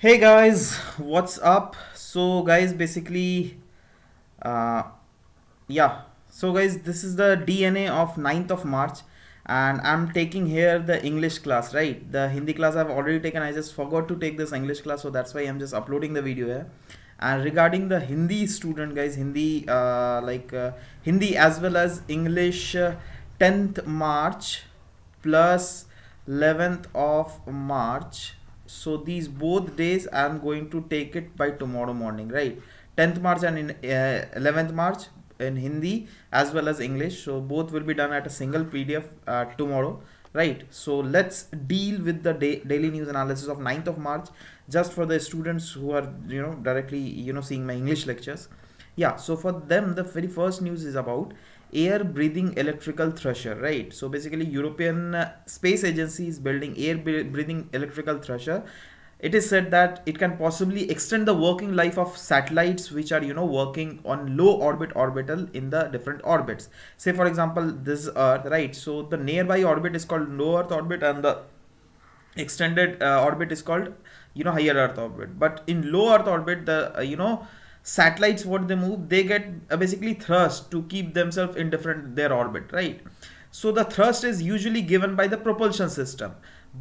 Hey guys, what's up? So guys, basically, uh, yeah. So guys, this is the DNA of 9th of March, and I'm taking here the English class, right? The Hindi class I've already taken. I just forgot to take this English class, so that's why I'm just uploading the video here. And regarding the Hindi student, guys, Hindi, Hindi as well as English, 10th March plus 11th of March. So these both days I'm going to take it by tomorrow morning, right? 10th March and in 11th March in Hindi as well as English. So both will be done at a single PDF tomorrow, right? So let's deal with the daily news analysis of 9th of March just for the students who are directly seeing my English lectures. Yeah, so for them the very first news is about air breathing electrical thresher, right? So basically European Space Agency is building air breathing electrical thresher. It is said that it can possibly extend the working life of satellites which are working on low orbit orbital in the different orbits. Say for example this Earth, right? So the nearby orbit is called low Earth orbit and the extended orbit is called higher Earth orbit. But in low Earth orbit, the satellites, what they move, they get basically thrust to keep themselves in their orbit, right? So the thrust is usually given by the propulsion system,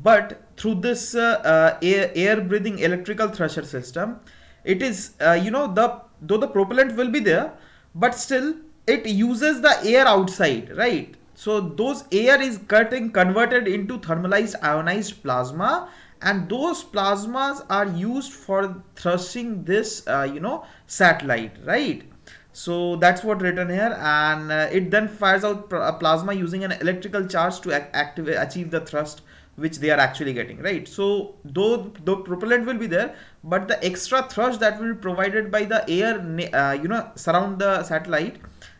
but through this air breathing electrical thresher system, it is though the propellant will be there, but still it uses the air outside, right? So those air is getting converted into thermalized ionized plasma, and those plasmas are used for thrusting this satellite, right? So that's what written here, and it then fires out plasma using an electrical charge to achieve the thrust which they are actually getting, right? So though the propellant will be there, but the extra thrust that will be provided by the air surround the satellite,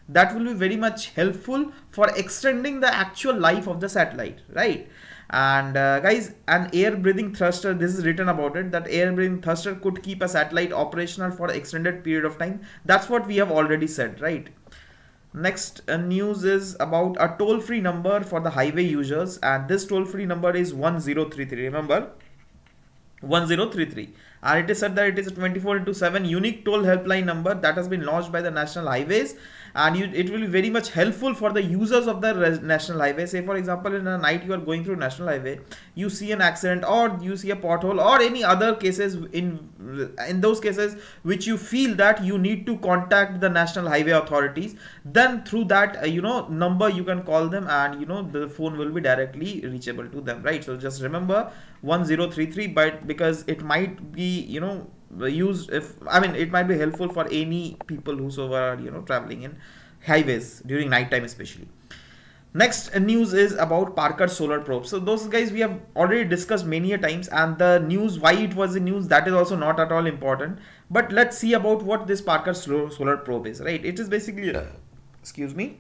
that will be very much helpful for extending the actual life of the satellite, right? And guys, an air breathing thruster, this is written about it, that air breathing thruster could keep a satellite operational for an extended period of time. That's what we have already said, right? Next news is about a toll-free number for the highway users, and this toll-free number is 1033. Remember, 1033, and it is said that it is a 24/7 unique toll helpline number that has been launched by the National Highways, and it will be very much helpful for the users of the national highway. Say for example, in a night you are going through national highway, you see an accident or you see a pothole or any other cases, in those cases which you feel that you need to contact the National Highway authorities, then through that number you can call them, and the phone will be directly reachable to them, right? So just remember 1033, but because it might be used, it might be helpful for any people whosoever are traveling in highways during night time especially. Next news is about Parker solar probe. So those guys we have already discussed many a times, and the news, why it was in news, that is also not at all important. But let's see about what this Parker solar probe is, right? It is basically excuse me,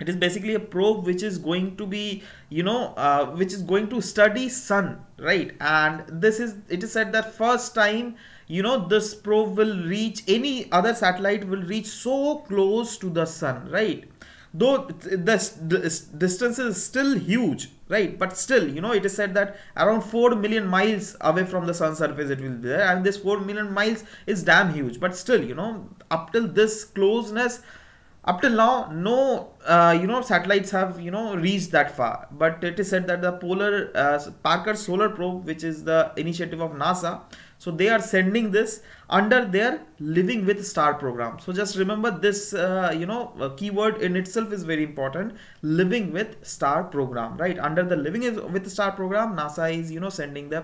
it is basically a probe which is going to be which is going to study sun, right? And it is said that first time this probe will reach, any other satellite will reach so close to the sun, right? Though this distance is still huge, right? But still it is said that around 4 million miles away from the sun surface it will be there, and this 4 million miles is damn huge. But still up till this closeness, up till now, no satellites have reached that far. But it is said that the Parker solar probe, which is the initiative of NASA, so they are sending this under their Living with Star program. So just remember this keyword in itself is very important, Living with Star program, right? Under the Living with Star program, NASA is sending the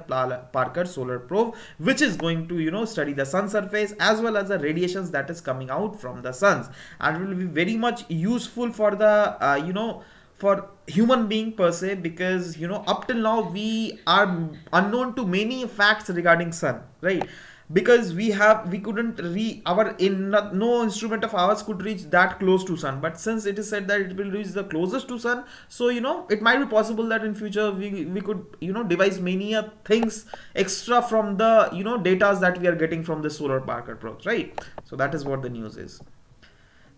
Parker solar probe, which is going to study the sun surface as well as the radiations that is coming out from the suns, and will be very much useful for the for human being per se, because up till now we are unknown to many facts regarding sun, right? Because we couldn't no instrument of ours could reach that close to sun. But since it is said that it will reach the closest to sun, so it might be possible that in future we could devise many things extra from the data that we are getting from the solar Parker probes, right? So that is what the news is.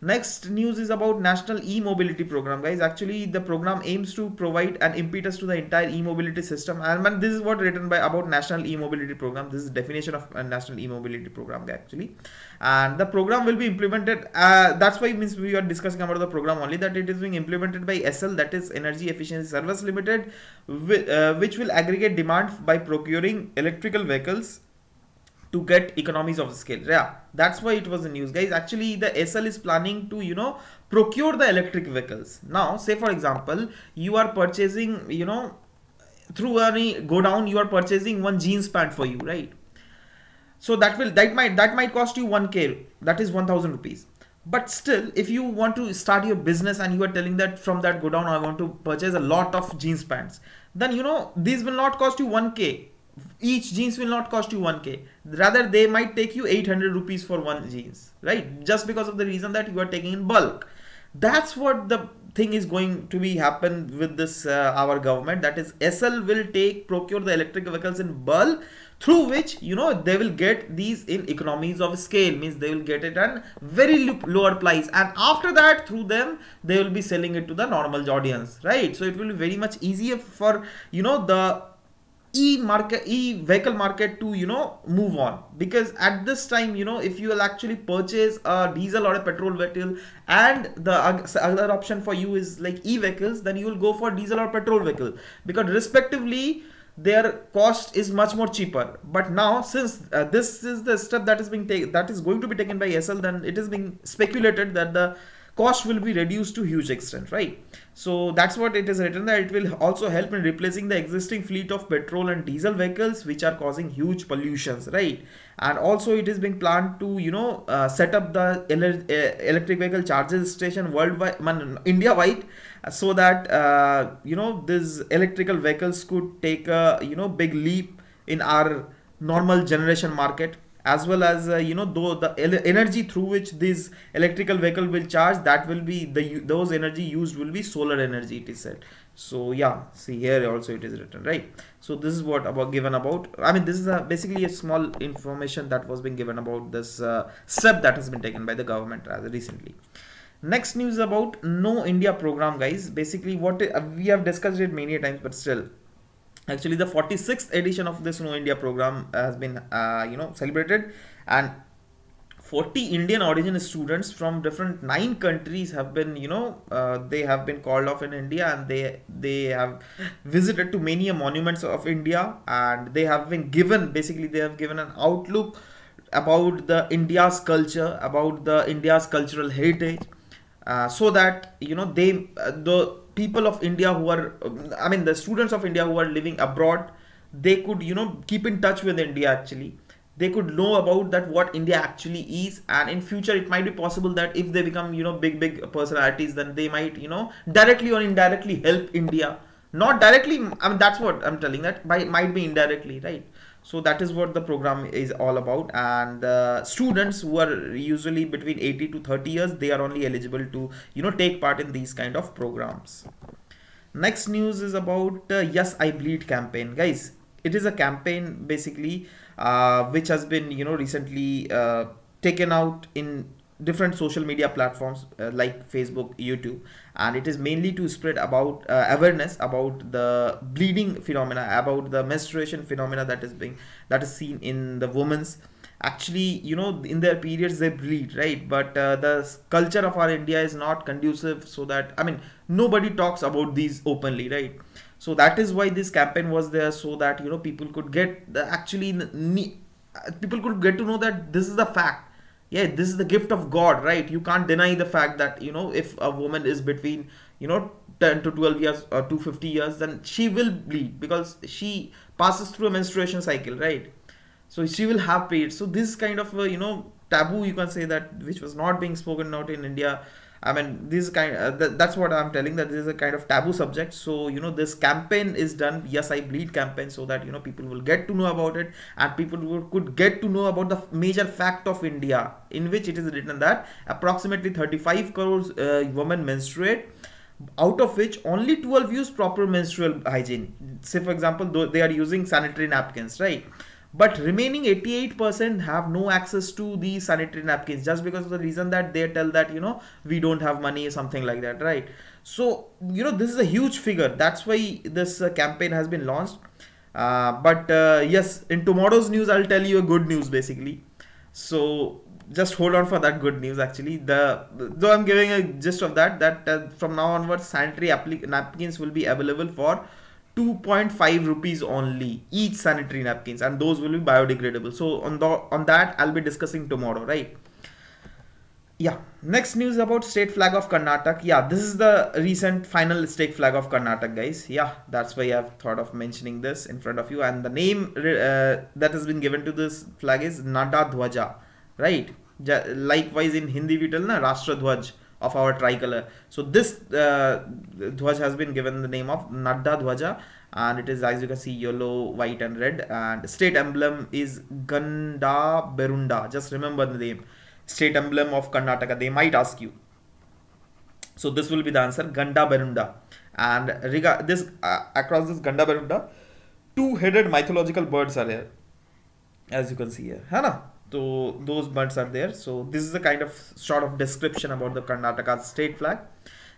Next news is about National E-Mobility Program, guys. Actually, the program aims to provide an impetus to the entire e-mobility system. And this is what written by about National E-Mobility Program. This is definition of a National E-Mobility Program, actually. And the program will be implemented. That's why means we are discussing about the program only, that it is being implemented by SL, that is Energy Efficiency Service Limited, which will aggregate demand by procuring electrical vehicles to get economies of scale. Yeah, that's why it was in news, guys. Actually, the SL is planning to, procure the electric vehicles. Now, say for example, you are purchasing, through any go down, you are purchasing one jeans pant for you, right? So that might cost you 1k, that is 1000 rupees. But still, if you want to start your business and you are telling that from that go down, I want to purchase a lot of jeans pants, then these will not cost you 1k. Each jeans will not cost you 1k. Rather, they might take you 800 rupees for one jeans, right? Just because of the reason that you are taking in bulk. That's what the thing is going to be happen with this our government. That is, SL will procure the electric vehicles in bulk, through which they will get these in economies of scale, means they will get it at very lower price, and after that through them they will be selling it to the normal audience, right? So it will be very much easier for the e-vehicle market to move on, because at this time if you will actually purchase a diesel or a petrol vehicle and the other option for you is like e-vehicles, then you will go for diesel or petrol vehicle, because respectively their cost is much more cheaper. But now, since this is the step that is being taken, that is going to be taken by SL, then it is being speculated that the cost will be reduced to huge extent, right? So that's what it is written, that it will also help in replacing the existing fleet of petrol and diesel vehicles which are causing huge pollutions, right? And also it is being planned to set up the electric vehicle charging station worldwide, India wide, so that these electrical vehicles could take a big leap in our normal generation market, as well as though the energy through which this electrical vehicle will charge, that will be those energy used will be solar energy, it is said. So yeah, see here also it is written, right? So this is what given about, I mean, this is basically a small information that was being given about this step that has been taken by the government recently. Next news about No India program, guys. Basically what we have discussed it many times, but still, actually the 46th edition of this No India program has been celebrated, and 40 Indian origin students from different 9 countries have been they have been called off in India, and they have visited to many monuments of India, and they have been given, basically they have given an outlook about the India's culture, about the India's cultural heritage, so that the people of India who are, I mean the students of India who are living abroad, they could keep in touch with India. Actually, they could know about that what India actually is, and in future it might be possible that if they become big personalities, then they might directly or indirectly help India. Not directly, I mean that's what I'm telling, that might be indirectly, right? So that is what the program is all about, and students who are usually between 80 to 30 years, they are only eligible to take part in these kind of programs. Next news is about Yes I Bleed campaign, guys. It is a campaign basically which has been recently taken out in different social media platforms like Facebook, YouTube, and it is mainly to spread about awareness about the bleeding phenomena, about the menstruation phenomena that is seen in the women's. Actually in their periods they bleed, right? But the culture of our India is not conducive, so that, I mean, nobody talks about these openly, right? So that is why this campaign was there, so that people could get people could get to know that this is the fact. Yeah, this is the gift of God, right? You can't deny the fact that if a woman is between 10 to 12 years or 250 years, then she will bleed, because she passes through a menstruation cycle, right? So she will have periods. So this kind of taboo, you can say, that which was not being spoken out in India. I mean, this kind that's what I'm telling, that this is a kind of taboo subject. So this campaign is done, Yes I Bleed campaign, so that people will get to know about it, and people could get to know about the major fact of India, in which it is written that approximately 35 crores women menstruate, out of which only 12 use proper menstrual hygiene. Say for example, they are using sanitary napkins, right? but remaining 88% have no access to the sanitary napkins, just because of the reason that they tell that, you know, we don't have money or something like that, right? So, you know, this is a huge figure. That's why this campaign has been launched. But yes, in tomorrow's news, I'll tell you a good news basically. So just hold on for that good news. Actually, though I'm giving a gist of that from now onwards, sanitary napkins will be available for 2.5 rupees only each sanitary napkins, and those will be biodegradable. So on that I'll be discussing tomorrow, right? Yeah, next news about state flag of Karnataka. Yeah, this is the recent final state flag of Karnataka, guys. Yeah, that's why I've thought of mentioning this in front of you. And the name that has been given to this flag is Nada Dhwaja, right? Likewise in Hindi we tell na Rashtra Dhwaj of our tricolor. So this Dhwaj has been given the name of Nada Dhwaja, and it is, as you can see, yellow, white and red, and state emblem is Ganda Berunda. Just remember the name. State emblem of Karnataka, they might ask you. So this will be the answer, Ganda Berunda. And across this Ganda Berunda, two-headed mythological birds are here, as you can see here, Hana? So those birds are there. So this is the kind of sort of description about the Karnataka state flag.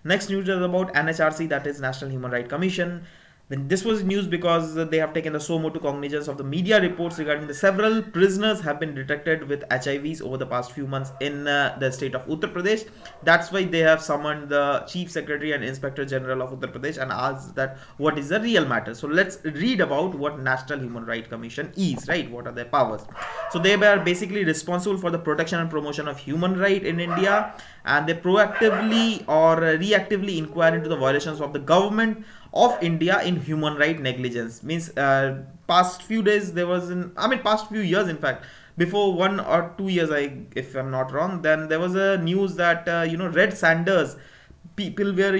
Next news is about NHRC, that is National Human Rights Commission. Then this was news because they have taken the so motu cognizance of the media reports regarding the several prisoners have been detected with HIVs over the past few months in the state of Uttar Pradesh. That's why they have summoned the Chief Secretary and Inspector General of Uttar Pradesh and asked that what is the real matter. So let's read about what National Human Rights Commission is, right? What are their powers? So they are basically responsible for the protection and promotion of human rights in India, and they proactively or reactively inquire into the violations of the government of India in human right negligence. Means past few days there was past few years, in fact, before 1 or 2 years, if I'm not wrong, then there was a news that red sanders, people were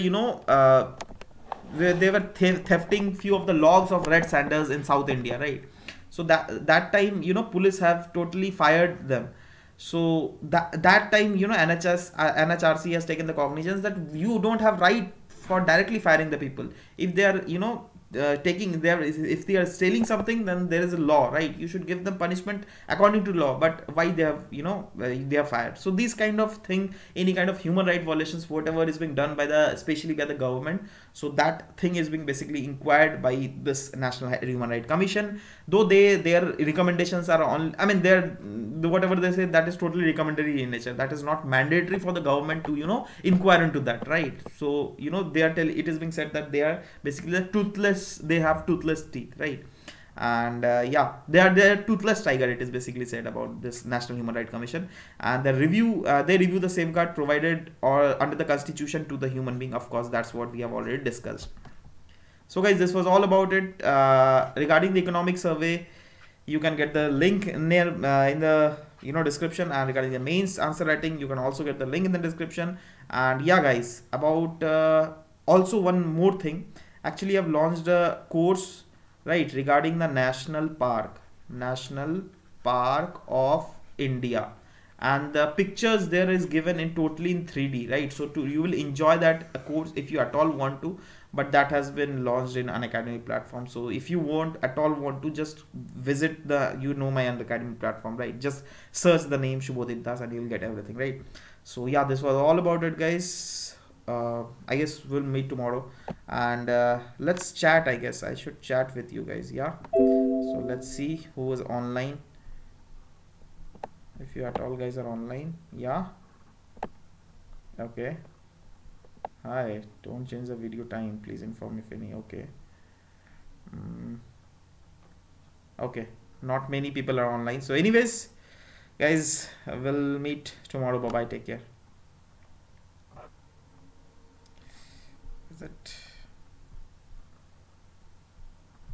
where they were thefting few of the logs of red sanders in South India, right? So that time, police have totally fired them. So that time, NHRC has taken the cognizance that you don't have right for directly firing the people. If they are if they are stealing something, then there is a law, right? You should give them punishment according to law. But why they have they are fired? So these kind of thing, any kind of human right violations, whatever is being done by especially by the government, so that thing is being basically inquired by this National Human Rights Commission. Though their recommendations are on, whatever they say, that is totally recommendatory in nature. That is not mandatory for the government to inquire into that, right? So it is being said that they are basically the toothless. They have toothless teeth, right? And they are toothless tiger, it is basically said about this National Human Rights Commission. And they review the safeguard provided or under the constitution to the human being. Of course, that's what we have already discussed. So guys, this was all about it regarding the economic survey. You can get the link near in the description, and regarding the mains answer writing, you can also get the link in the description. And yeah guys, about also one more thing, actually I've launched a course, right, regarding the National Park of India, and the pictures there is given in totally in 3D, right? So you will enjoy that course if you at all want to, but that has been launched in Unacademy platform. So if you at all want to, just visit the my Unacademy platform, right? Just search the name Shubhodip Das and you'll get everything, right? So yeah, this was all about it, guys. I guess we'll meet tomorrow, and let's chat. I guess I should chat with you guys. Yeah, so let's see who is online. If you at all guys are online, yeah, okay. Hi, don't change the video time, please inform if any. Okay. Okay, not many people are online. So anyways guys, we'll meet tomorrow. Bye bye, take care. Is it